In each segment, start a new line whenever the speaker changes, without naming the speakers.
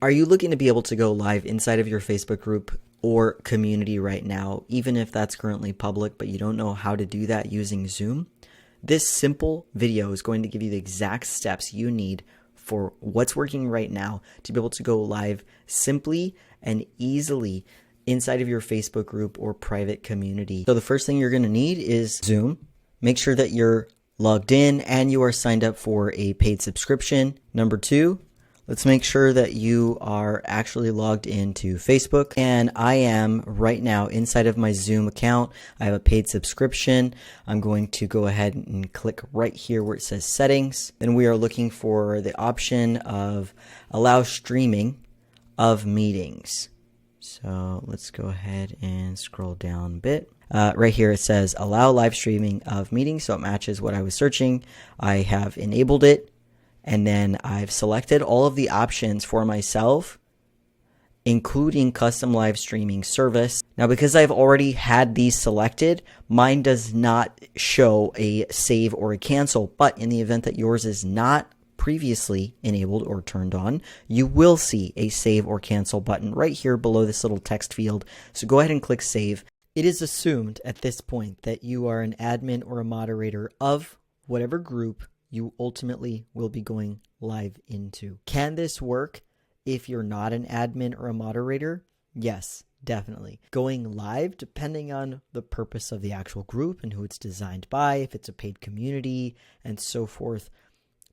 Are you looking to be able to go live inside of your Facebook group or community right now, even if that's currently public, but you don't know how to do that using Zoom? This simple video is going to give you the exact steps you need for what's working right now to be able to go live simply and easily inside of your Facebook group or private community. So the first thing you're going to need is Zoom. Make sure that you're logged in and you are signed up for a paid subscription. Number two, let's make sure that you are actually logged into Facebook. And I am right now inside of my Zoom account. I have a paid subscription. I'm going to go ahead and click right here where it says settings. Then we are looking for the option of allow streaming of meetings. So let's go ahead and scroll down a bit. Right here it says allow live streaming of meetings. So it matches what I was searching. I have enabled it. And then I've selected all of the options for myself, including custom live streaming service. Now, because I've already had these selected, mine does not show a save or a cancel. But in the event that yours is not previously enabled or turned on, you will see a save or cancel button right here below this little text field. So go ahead and click save. It is assumed at this point that you are an admin or a moderator of whatever group you ultimately will be going live into. Can this work if you're not an admin or a moderator? Yes, definitely. Going live, depending on the purpose of the actual group and who it's designed by, if it's a paid community and so forth,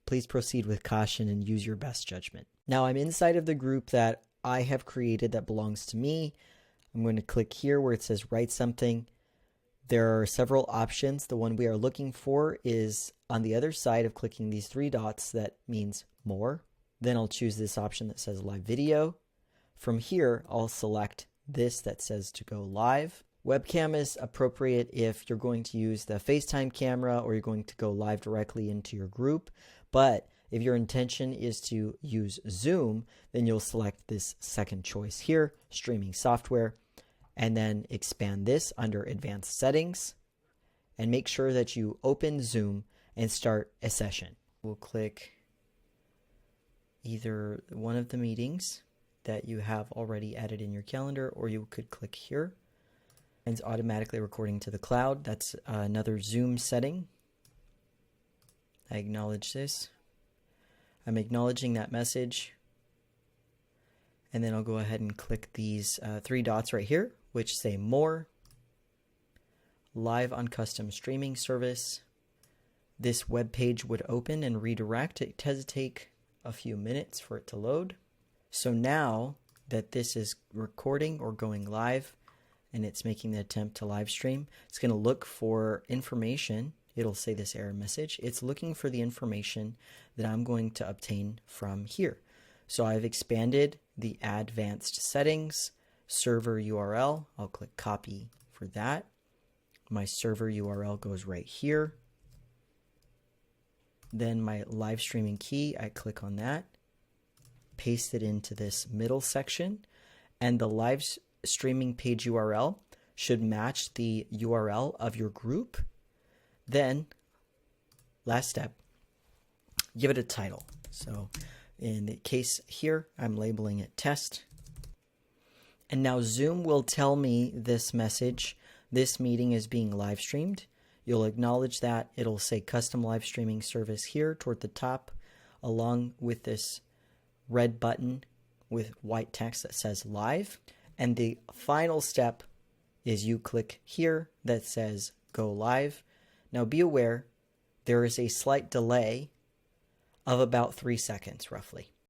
please proceed with caution and use your best judgment. Now I'm inside of the group that I have created that belongs to me. I'm going to click here where it says write something. There are several options. The one we are looking for is on the other side of clicking these three dots. That means more. Then I'll choose this option that says live video. From here, I'll select this that says to go live. Webcam is appropriate if you're going to use the FaceTime camera or you're going to go live directly into your group. But if your intention is to use Zoom, then you'll select this second choice here, streaming software. And then expand this under advanced settings and make sure that you open Zoom and start a session. We'll click either one of the meetings that you have already added in your calendar, or you could click here and it's automatically recording to the cloud. That's another Zoom setting. I acknowledge this. I'm acknowledging that message. And then I'll go ahead and click these three dots right here, which say more, live on custom streaming service. This web page would open and redirect. It does take a few minutes for it to load. So now that this is recording or going live and it's making the attempt to live stream, it's going to look for information. It'll say this error message. It's looking for the information that I'm going to obtain from here. So I've expanded the advanced settings, server URL. I'll click copy for that. My server URL goes right here. Then my live streaming key, I click on that, paste it into this middle section, and the live streaming page URL should match the URL of your group. Then, last step, give it a title. So in the case here, I'm labeling it test. And now Zoom will tell me this message. This meeting is being live streamed. You'll acknowledge that. It'll say custom live streaming service here toward the top, along with this red button with white text that says live. And the final step is you click here that says go live. Now be aware, there is a slight delay of about 3 seconds roughly.